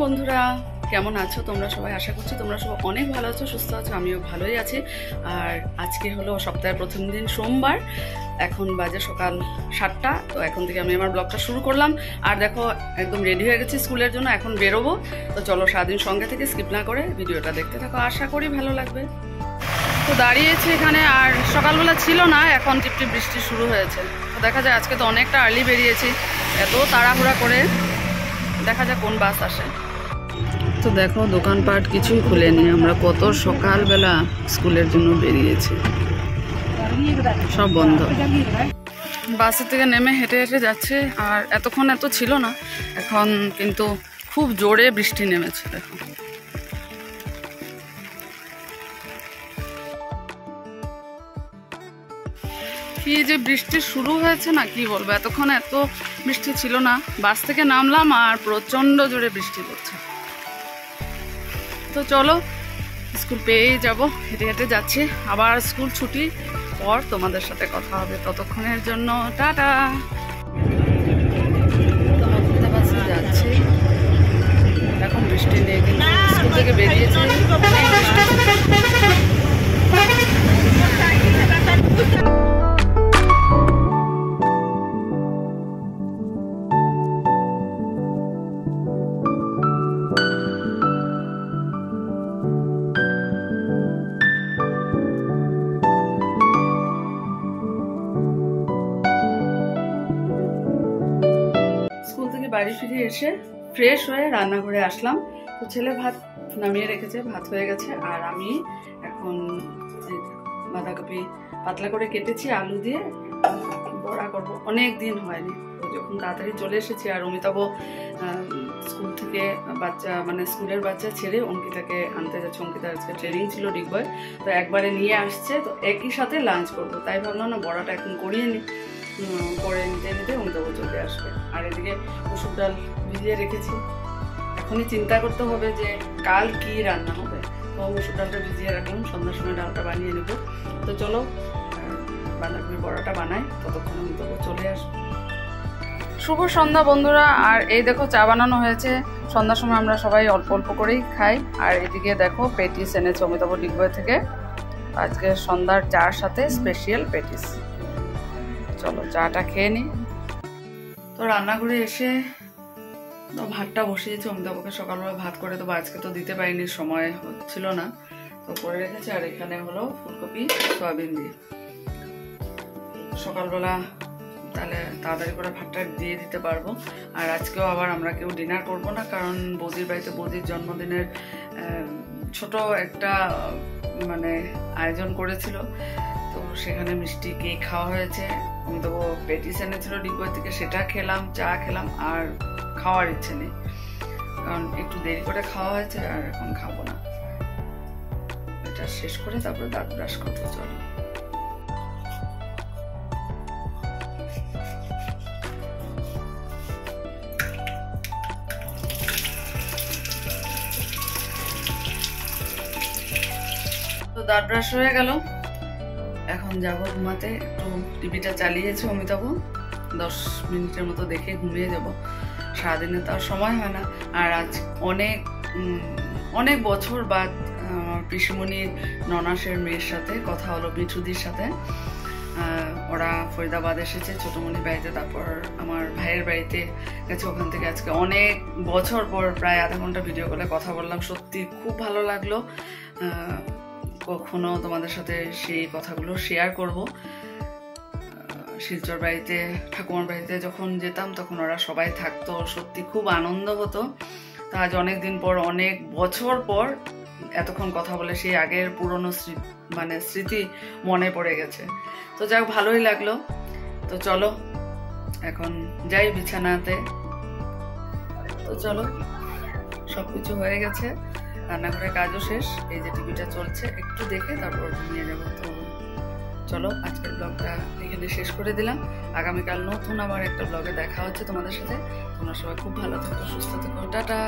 বন্ধুরা, কেমন আছো তোমরা সবাই? আশা করছি তোমরা সবাই অনেক ভালো আছো, সুস্থ আছো। আমিও ভালোই আছি। আর আজকে হলো সপ্তাহের প্রথম দিন, সোমবার। এখন বাজে সকাল 7টা। তো এখন থেকে আমি আমার ব্লগটা শুরু করলাম। আর দেখো, একদম রেডি হয়ে গেছি স্কুলের জন্য, এখন বেরোবো। তো চলো সারাদিন সঙ্গে থেকে স্কিপ না করে ভিডিওটা দেখতে থাকো, আশা করি ভালো লাগবে। তো দাঁড়িয়েছি এখানে, আর সকালবেলা ছিল না, এখন টিপটিপ বৃষ্টি শুরু হয়েছে। তো দেখা যায় আজকে তো অনেকটা আর্লি বেরিয়েছি, এত তাড়াহুড়া করে। দেখা যাক কোন বাস আসে। তো দেখো, দোকানপাট কিছুই খুলেনি, আমরা কত সকালবেলা স্কুলের জন্য বেরিয়েছি, সব বন্ধ। বাসের থেকে নেমে হেঁটে হেঁটে যাচ্ছে, আর এতক্ষণ এত ছিল না, এখন কিন্তু খুব জোরে বৃষ্টি নেমেছে। দেখো, কি যে বৃষ্টি শুরু হয়েছে না, কি বলবো। এতক্ষণ এত বৃষ্টি ছিল না। বাস থেকে নামলাম আর প্রচন্ড জোরে বৃষ্টি পড়ছে। তো চলো, স্কুল পেয়েই যাবো, হেঁটে হেঁটে যাচ্ছি। আবার স্কুল ছুটি পর তোমাদের সাথে কথা হবে, ততক্ষণের জন্য টাটা। যাচ্ছি, এখন বৃষ্টি নেই, কিন্তু স্কুল থেকে বেরিয়েছি। বাড়ি ফিরে এসে ফ্রেশ হয়ে রান্নাঘরে আসলাম। তো ছেলে ভাত নামিয়ে রেখেছে, ভাত হয়ে গেছে। আর আমি এখন বাঁধাকপি পাতলা করে কেটেছি, আলু দিয়ে বড়া করবো। অনেক দিন হয়নি, তো যখন তাড়াতাড়ি চলে এসেছি। আর অমিতাভ স্কুল থেকে স্কুলের বাচ্চা ছেড়ে অঙ্কিতাকে আনতে যাচ্ছে। অঙ্কিতার আজকে ট্রেনিং ছিল ডিগবয়, তো একবারে নিয়ে আসছে। তো একই সাথে লাঞ্চ করবো, তাই ভাবলাম না বড়াটা এখন করিয়ে নিই, করে নিতে অমিতাভ চলে আসবে। আর এদিকে মসুর ডাল ভিজিয়ে রেখেছি, এখনই চিন্তা করতে হবে যে কাল কি রান্না হবে। তো মসুর ডালটা ভিজিয়ে রাখলাম, সন্ধ্যার সময় ডালটা বানিয়ে নেব। তো চলো বাঁধাকপির বড়াটা বানাই, ততক্ষণ অমিতাভ চলে আসবে। শুভ সন্ধ্যা বন্ধুরা। আর এই দেখো, চা বানানো হয়েছে। সন্ধ্যার সময় আমরা সবাই অল্প অল্প করেই খাই। আর এদিকে দেখো, পেটিস এনেছে অমিতাভ ডিগবয় থেকে। আজকে সন্ধ্যার চার সাথে স্পেশাল পেটিস। চলো চাটা খেয়ে নিই। তো রান্নাঘরে এসে তো ভাতটা বসিয়েছি। অমিতাভকে সকালবেলা ভাত করে দেবো, আজকে তো দিতে পারিনি, সময় হচ্ছিল না, তো করে রেখেছি। আর এখানে হলো ফুলকপি সয়াবিন দিয়ে সকালবেলা, তাহলে তাড়াতাড়ি করে ভাতটা দিয়ে দিতে পারবো। আর আজকেও আবার আমরা কেউ ডিনার করব না, কারণ বৌদির বাড়িতে বৌদির জন্মদিনের ছোট একটা আয়োজন করেছিল। তো সেখানে মিষ্টি কেক খাওয়া হয়েছে। অমিতাভ পেটিস এনেছিল ডিগবয় থেকে, সেটা খেলাম, চা খেলাম। আর খাওয়ার ইচ্ছে নেই, কারণ একটু দেরি করে খাওয়া হয়েছে, আর এখন খাবো না। এটা শেষ করে তারপরে দাঁত ব্রাশ করতে চলো। তো দাঁত ব্রাশ হয়ে গেল, এখন যাবো ঘুমাতে। একটু টিভিটা চালিয়েছে অমিতাভ, 10 মিনিটের মতো দেখে ঘুমিয়ে যাব। সারাদিনে তো আর সময় হয় না। আর আজ অনেক বছর বাদ আমার পিসিমণির ননাসের মেয়ের সাথে কথা হলো, মিঠুদির সাথে। ওরা ফরিদাবাদ এসেছে ছোটমণির বাড়িতে, তারপর আমার ভাইয়ের বাড়িতে গেছে। ওখান থেকে আজকে অনেক বছর পর প্রায় আধা ঘন্টা ভিডিও কলে কথা বললাম। সত্যি খুব ভালো লাগলো। কখনো তোমাদের সাথে সেই কথাগুলো শেয়ার করব। শিলচর বাড়িতে, ঠাকুমার বাড়িতে যখন যেতাম তখন ওরা সবাই থাকতো, সত্যি খুব আনন্দ হতো। তা আজ অনেক দিন পর, অনেক বছর পর এতক্ষণ কথা বলে সেই আগের পুরনো স্মৃতি মনে পড়ে গেছে। তো যাক, ভালোই লাগলো। তো চলো এখন যাই বিছানাতে। তো চলো, সবকিছু হয়ে গেছে, রান্নাঘরের কাজও শেষ। এই যে টিভিটা চলছে, একটু দেখে তারপর ঘুমিয়ে যাবো। তো চলো আজকের ব্লগটা এখানে শেষ করে দিলাম। আগামীকাল নতুন আবার একটা ব্লগে দেখা হচ্ছে তোমাদের সাথে। তোমরা সবাই খুব ভালো থেকো, সুস্থ থেকো, টাটা।